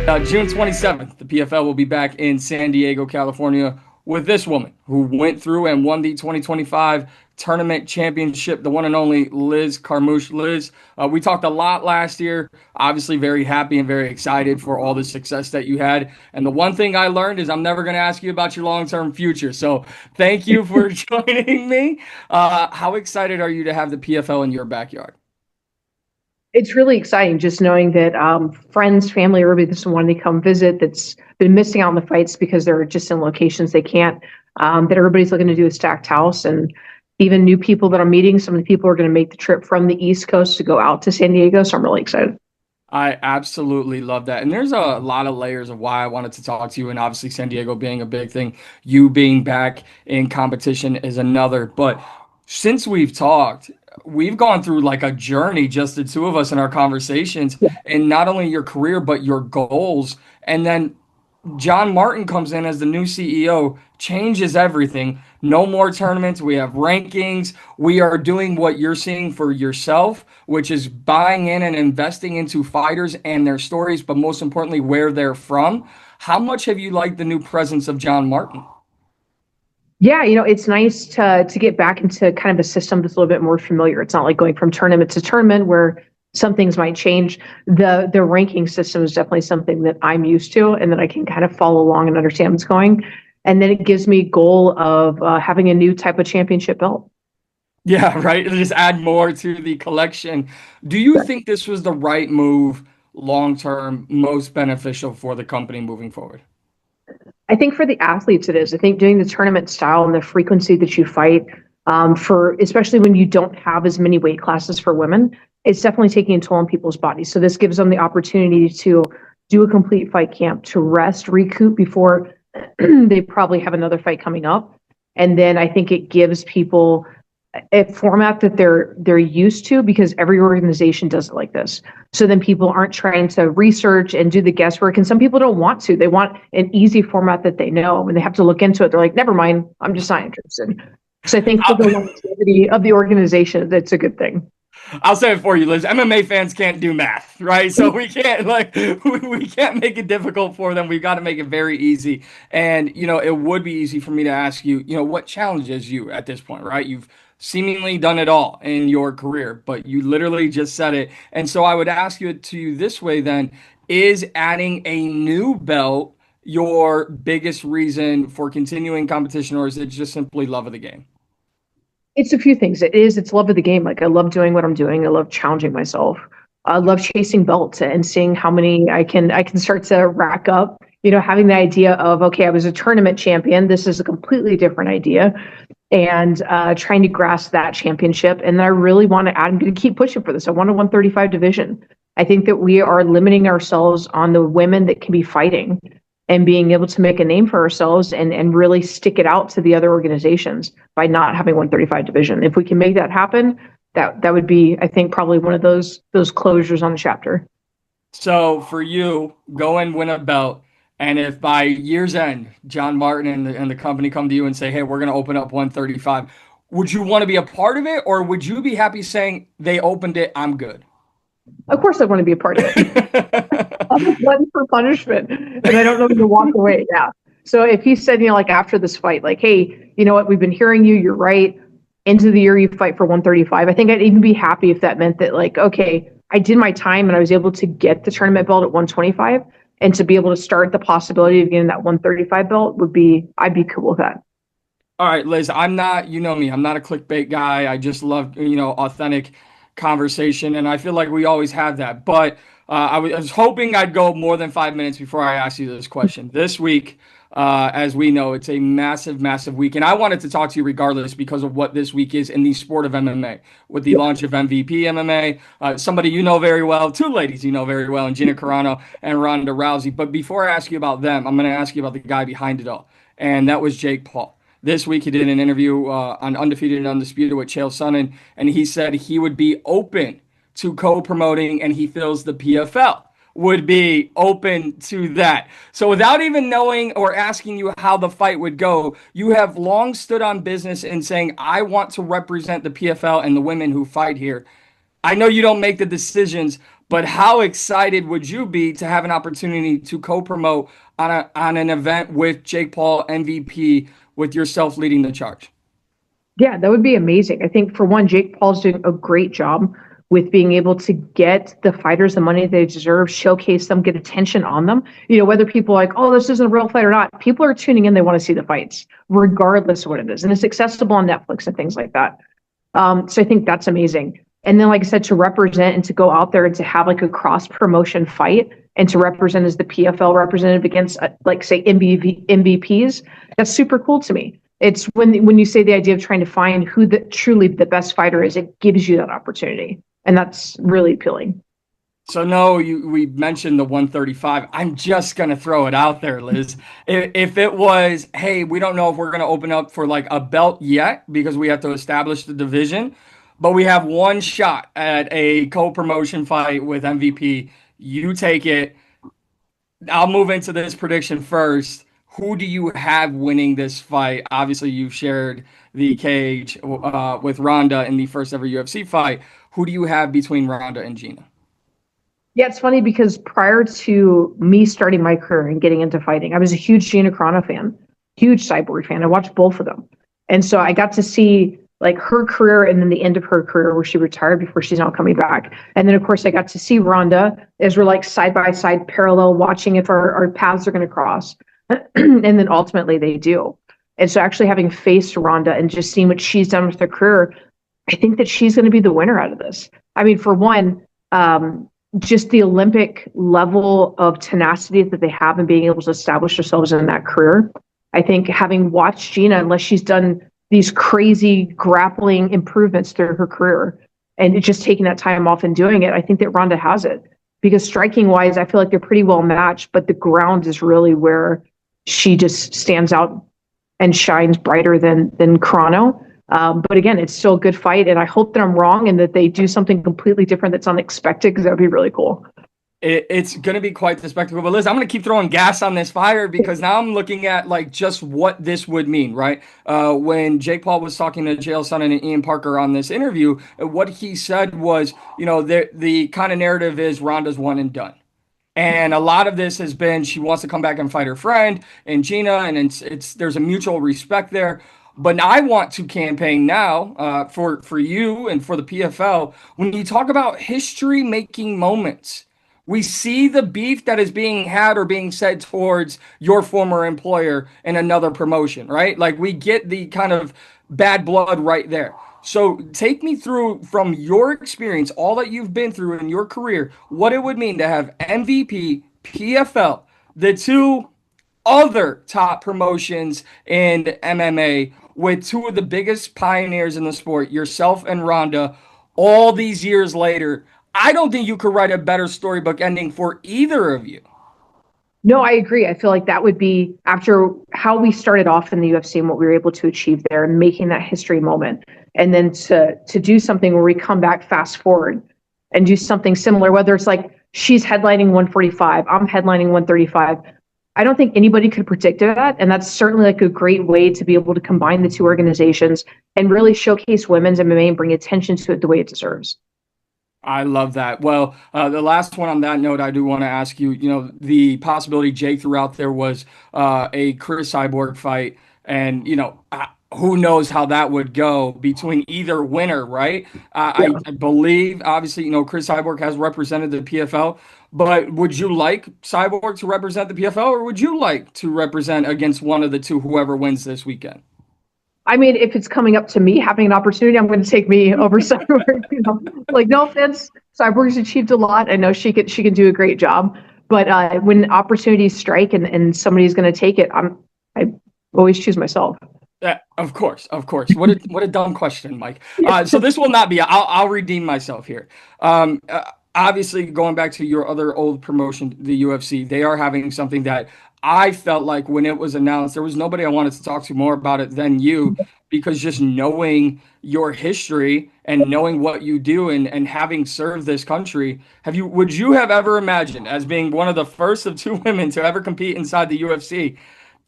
June 27th, the PFL will be back in San Diego, California, with this woman who went through and won the 2025 tournament championship, the one and only Liz Carmouche. Liz, we talked a lot last year. Obviously, very happy and very excited for all the success that you had. And the one thing I learned is I'm never going to ask you about your long-term future. So thank you for joining me. How excited are you to have the PFL in your backyard? It's really exciting just knowing that friends, family, everybody that's wanting to come visit that's been missing out on the fights because they're just in locations they can't, that everybody's looking to do a stacked house. And even new people that I'm meeting, some of the people are going to make the trip from the East Coast to go out to San Diego. So I'm really excited. I absolutely love that. And there's a lot of layers of why I wanted to talk to you. And obviously, San Diego being a big thing, you being back in competition is another. But since we've talked, we've gone through like a journey, just the two of us in our conversations, and not only your career, but your goals. And then John Martin comes in as the new CEO, changes everything. No more tournaments. We have rankings. We are doing what you're seeing for yourself, which is buying in and investing into fighters and their stories, but most importantly, where they're from. How much have you liked the new presence of John Martin? Yeah, it's nice to get back into kind of a system that's a little bit more familiar. It's not like going from tournament to tournament where some things might change. The ranking system is definitely something that I'm used to and that I can kind of follow along and understand what's going. And then it gives me a goal of having a new type of championship belt. Yeah, right. Just add more to the collection. Do you think this was the right move long term, most beneficial for the company moving forward? I think for the athletes it is. I think doing the tournament style and the frequency that you fight, for especially when you don't have as many weight classes for women, it's definitely taking a toll on people's bodies. So this gives them the opportunity to do a complete fight camp, to rest, recoup before they probably have another fight coming up. And then I think it gives people a format that they're used to because every organization does it like this. So then people aren't trying to research and do the guesswork. And some people don't want to. They want an easy format that they know. When they have to look into it, they're like, never mind, I'm just not interested. So I think for the longevity of the organization, that's a good thing. I'll say it for you, Liz. MMA fans can't do math, right? So we can't we can't make it difficult for them. We've got to make it very easy. And it would be easy for me to ask you, what challenges you at this point, right? You've seemingly done it all in your career, but you literally just said it. And so I would ask you to you this way then, is adding a new belt your biggest reason for continuing competition, or is it just simply love of the game? It's a few things. It's love of the game. Like I love doing what I'm doing. I love challenging myself. I love chasing belts and seeing how many I can start to rack up. Having the idea of, okay, I was a tournament champion. This is a completely different idea. And trying to grasp that championship. And I really want to add, I'm going to keep pushing for this. I want a 135 division. I think that we are limiting ourselves on the women that can be fighting and being able to make a name for ourselves and really stick it out to the other organizations by not having 135 division. If we can make that happen, that would be, I think, probably one of those closures on the chapter. So for you, go and win a belt. And if by year's end, John Martin and the company come to you and say, hey, we're going to open up 135, would you want to be a part of it? Or would you be happy saying they opened it, I'm good? Of course I want to be a part of it. I'm a glutton for punishment and I don't know when to walk away. Yeah. So if he said, like after this fight, like, hey, you know what, we've been hearing you, you're right. Into the year you fight for 135. I think I'd even be happy if that meant that like, okay, I did my time and I was able to get the tournament belt at 125 and to be able to start the possibility of getting that 135 belt I'd be cool with that. All right, Liz, I'm not, you know me, I'm not a clickbait guy. I just love, authentic conversation. And I feel like we always have that. But I was hoping I'd go more than 5 minutes before I ask you this question. This week, as we know, it's a massive, massive week. And I wanted to talk to you regardless because of what this week is in the sport of MMA with the launch of MVP MMA. Somebody you know very well, two ladies you know very well, and Gina Carano and Ronda Rousey. But before I ask you about them, I'm going to ask you about the guy behind it all. And that was Jake Paul. This week, he did an interview on Undefeated and Undisputed with Chael Sonnen, and he said he would be open to co-promoting, and he feels the PFL would be open to that. So without even knowing or asking you how the fight would go, you have long stood on business in saying, I want to represent the PFL and the women who fight here. I know you don't make the decisions, But how excited would you be to have an opportunity to co-promote on an event with Jake Paul MVP with yourself leading the charge? Yeah, that would be amazing. I think for one, Jake Paul's doing a great job with being able to get the fighters the money they deserve, showcase them, get attention on them. Whether people are like, oh, this isn't a real fight or not, people are tuning in. They want to see the fights, regardless of what it is. And it's accessible on Netflix and things like that. So I think that's amazing. And then, like I said, to represent and to go out there and to have like a cross promotion fight and to represent as the PFL representative against, like, say, MVPs, that's super cool to me. It's when you say the idea of trying to find who truly the best fighter is, it gives you that opportunity. And that's really appealing. So no, we mentioned the 135. I'm just gonna throw it out there, Liz. If it was, hey, we don't know if we're gonna open up for like a belt yet because we have to establish the division, but we have one shot at a co-promotion fight with MVP. You take it. I'll move into this prediction first. Who do you have winning this fight? Obviously, you've shared the cage with Ronda in the first ever UFC fight. Who do you have between Ronda and Gina? Yeah, it's funny because prior to me starting my career and getting into fighting, I was a huge Gina Carano fan, huge Cyborg fan. I watched both of them. And so I got to see like her career and then the end of her career where she retired before she's not coming back. And then, of course, I got to see Ronda as we're like side by side, parallel, watching if our paths are going to cross. And then ultimately they do. And so actually having faced Ronda and just seeing what she's done with her career, I think that she's going to be the winner out of this. I mean, for one, just the Olympic level of tenacity that they have and being able to establish themselves in that career. I think having watched Gina, unless she's done these crazy grappling improvements through her career and just taking that time off and doing it, I think that Ronda has it. Because striking wise, I feel like they're pretty well matched, but the ground is really where she just stands out and shines brighter than Carano. But again, it's still a good fight, and I hope that I'm wrong and that they do something completely different that's unexpected, because that would be really cool. It's going to be quite the spectacle. But Liz, I'm going to keep throwing gas on this fire because now I'm looking at like just what this would mean, right? When Jake Paul was talking to Chael Sonnen and Ian Parker on this interview, what he said was, the kind of narrative is Ronda's one and done. And a lot of this has been she wants to come back and fight her friend and Gina, and it's there's a mutual respect there. But I want to campaign now for you and for the PFL. When you talk about history making moments, we see the beef that is being had or being said towards your former employer in another promotion, right? Like we get the kind of bad blood right there. So take me through from your experience, all that you've been through in your career, what it would mean to have MVP, PFL, the two other top promotions in MMA with two of the biggest pioneers in the sport, yourself and Ronda, all these years later. I don't think you could write a better storybook ending for either of you. No, I agree. I feel like that would be after how we started off in the UFC and what we were able to achieve there and making that history moment. And then to do something where we come back fast forward and do something similar, whether it's like she's headlining 145, I'm headlining 135. I don't think anybody could predict that. And that's certainly like a great way to be able to combine the two organizations and really showcase women's MMA and bring attention to it the way it deserves. I love that. Well, the last one on that note, I do want to ask you, the possibility Jake threw out there was a Chris Cyborg fight. And, who knows how that would go between either winner, right? Yeah. I believe, obviously, Chris Cyborg has represented the PFL, but would you like Cyborg to represent the PFL or would you like to represent against one of the two, whoever wins this weekend? I mean, if it's coming up to me having an opportunity, I'm going to take me over Cyborg. Like no offense, Cyborg's achieved a lot. I know she can do a great job, but when opportunities strike and somebody's going to take it, I always choose myself. Of course, of course. What a dumb question, Mike. So this will not be. I'll redeem myself here. Obviously, going back to your other old promotion, the UFC, they are having something that I felt like when it was announced, there was nobody I wanted to talk to more about it than you, because just knowing your history and knowing what you do and having served this country, would you have ever imagined, as being one of the first of two women to ever compete inside the UFC,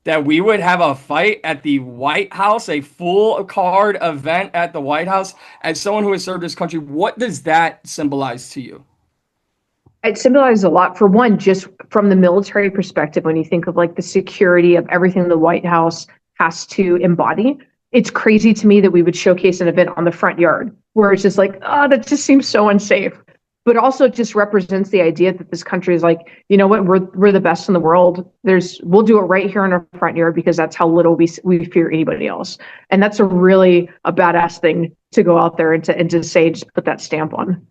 that we would have a fight at the White House, a full card event at the White House? As someone who has served this country, what does that symbolize to you? It symbolizes a lot. For one, just from the military perspective, when you think of like the security of everything the White House has to embody, it's crazy to me that we would showcase an event on the front yard where it's just like, oh, that just seems so unsafe. But also it just represents the idea that this country is like, you know what, we're the best in the world. We'll do it right here in our front yard because that's how little we fear anybody else. And that's a badass thing to go out there and to say, just put that stamp on.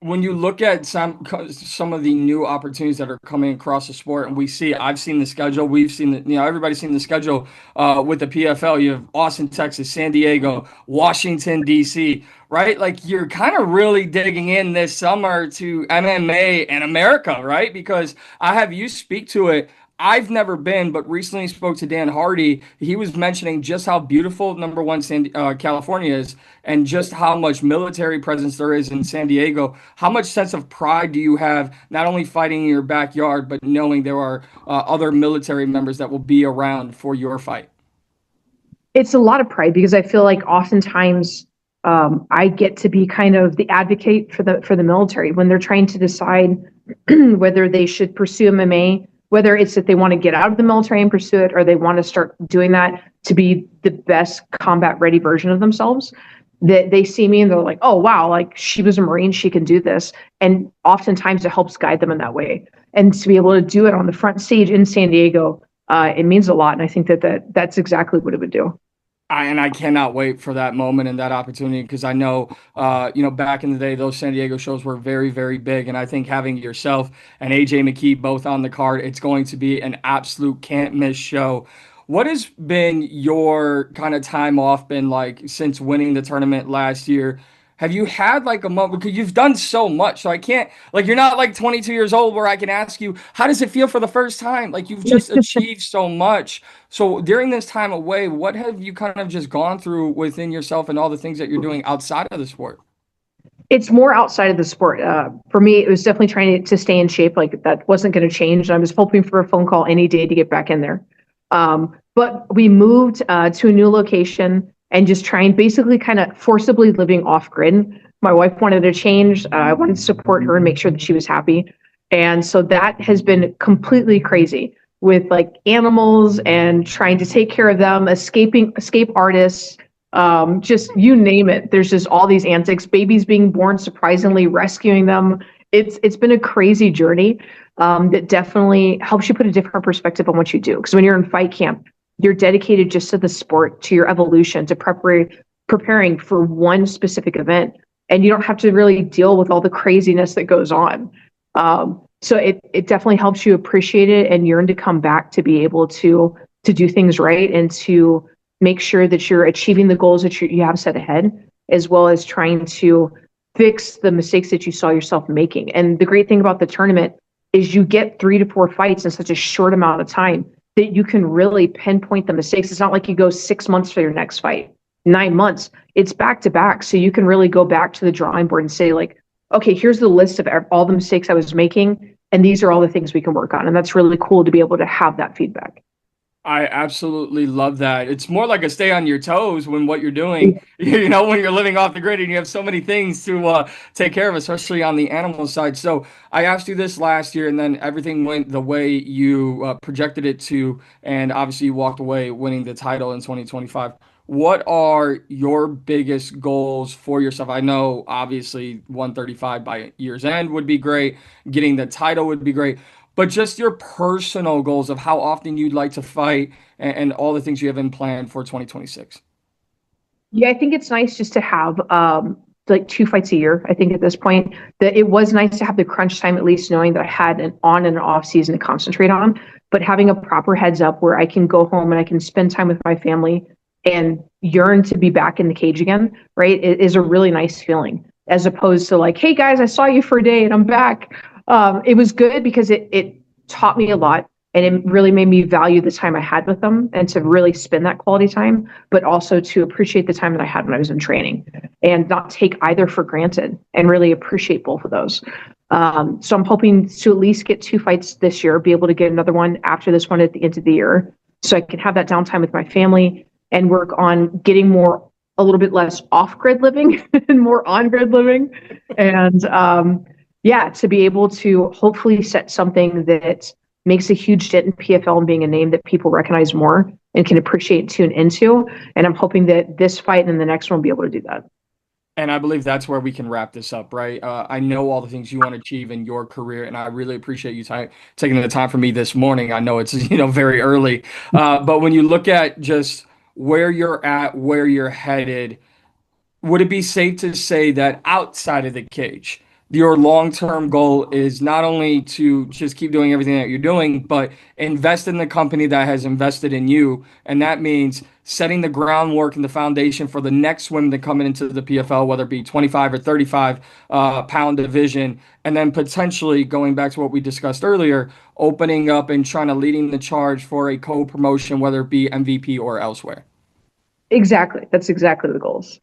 When you look at some of the new opportunities that are coming across the sport, and I've seen the schedule, we've seen everybody's seen the schedule with the PFL. You have Austin, Texas, San Diego, Washington, D.C., right? Like you're kind of really digging in this summer to MMA and America, right? Because I have you speak to it. I've never been, but recently spoke to Dan Hardy. He was mentioning just how beautiful number one California is, and just how much military presence there is in San Diego. How much sense of pride do you have, not only fighting in your backyard, but knowing there are other military members that will be around for your fight? It's a lot of pride because I feel like oftentimes I get to be kind of the advocate for the military when they're trying to decide whether they should pursue MMA, whether it's that they want to get out of the military and pursue it, or they want to start doing that to be the best combat ready version of themselves. That they see me and they're like, oh, wow, like she was a Marine, she can do this. And oftentimes it helps guide them in that way. And to be able to do it on the front stage in San Diego, it means a lot. And I think that's exactly what it would do. I cannot wait for that moment and that opportunity, because I know, back in the day, those San Diego shows were very, very big. And I think having yourself and AJ McKee both on the card, it's going to be an absolute can't miss show. What has been your kind of time off been like since winning the tournament last year? Have you had like a moment, because you've done so much, so I can't, like, you're not like 22 years old where I can ask you, how does it feel for the first time? Like, you've just achieved so much. So during this time away, what have you kind of just gone through within yourself and all the things that you're doing outside of the sport? It's more outside of the sport. For me, it was definitely trying to stay in shape. Like that wasn't going to change. I was hoping for a phone call any day to get back in there. But we moved to a new location and just trying basically kind of forcibly living off grid. My wife wanted to change. I wanted to support her and make sure that she was happy. And so that has been completely crazy with like animals and trying to take care of them, escape artists, just you name it. There's just all these antics, babies being born, surprisingly rescuing them. It's been a crazy journey that definitely helps you put a different perspective on what you do. Because when you're in fight camp, you're dedicated just to the sport, to your evolution, to preparing for one specific event, and you don't have to really deal with all the craziness that goes on. So it definitely helps you appreciate it and yearn to come back to be able to do things right and to make sure that you're achieving the goals that you have set ahead, as well as trying to fix the mistakes that you saw yourself making. And the great thing about the tournament is you get 3 to 4 fights in such a short amount of time that you can really pinpoint the mistakes. It's not like you go 6 months for your next fight, 9 months. It's back to back. So you can really go back to the drawing board and say like, okay, here's the list of all the mistakes I was making, and these are all the things we can work on. And that's really cool to be able to have that feedback. I absolutely love that. It's more like a stay on your toes when what you're doing, when you're living off the grid and you have so many things to take care of, especially on the animal side. So I asked you this last year, and then everything went the way you projected it to, and obviously you walked away winning the title in 2025. What are your biggest goals for yourself? I know obviously 135 by year's end would be great. Getting the title would be great. But just your personal goals of how often you'd like to fight, and all the things you have in plan for 2026. Yeah, I think it's nice just to have like 2 fights a year. I think at this point that it was nice to have the crunch time, at least knowing that I had an on and an off season to concentrate on, but having a proper heads up where I can go home and I can spend time with my family and yearn to be back in the cage again, right? It is a really nice feeling, as opposed to like, hey guys, I saw you for a day and I'm back. It was good because it taught me a lot, and it really made me value the time I had with them and to really spend that quality time, but also to appreciate the time that I had when I was in training and not take either for granted and really appreciate both of those. So I'm hoping to at least get 2 fights this year, be able to get another one after this one at the end of the year, so I can have that downtime with my family and work on getting a little bit less off-grid living and more on-grid living. And yeah, to be able to hopefully set something that makes a huge dent in PFL and being a name that people recognize more and can appreciate and tune into. And I'm hoping that this fight and the next one will be able to do that. And I believe that's where we can wrap this up, right? I know all the things you want to achieve in your career, and I really appreciate you taking the time for me this morning. I know it's very early, but when you look at just where you're at, where you're headed, would it be safe to say that outside of the cage, your long-term goal is not only to just keep doing everything that you're doing, but invest in the company that has invested in you? And that means setting the groundwork and the foundation for the next women that come into the PFL, whether it be 25 or 35 pound division, and then potentially going back to what we discussed earlier, opening up and trying to leading the charge for a co-promotion, whether it be MVP or elsewhere. Exactly. That's exactly the goals.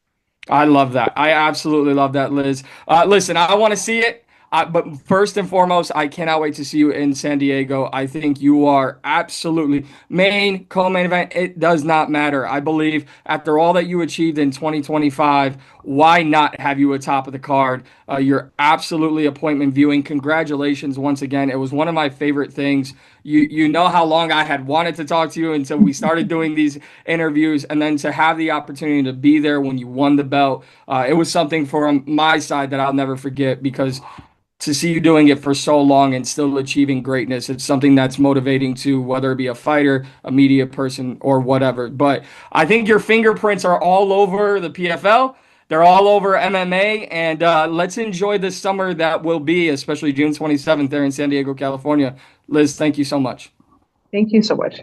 I love that. I absolutely love that, Liz. Listen, I want to see it. But first and foremost, I cannot wait to see you in San Diego. I think you are absolutely main, co-main event. It does not matter. I believe after all that you achieved in 2025, why not have you atop of the card? You're absolutely appointment viewing. Congratulations once again. It was one of my favorite things. You know how long I had wanted to talk to you until we started doing these interviews, and then to have the opportunity to be there when you won the belt, it was something from my side that I'll never forget, because to see you doing it for so long and still achieving greatness, it's something that's motivating to whether it be a fighter, a media person, or whatever. But I think your fingerprints are all over the PFL. They're all over MMA, and let's enjoy this summer that will be, especially June 27th there in San Diego, California. Liz, thank you so much. Thank you so much.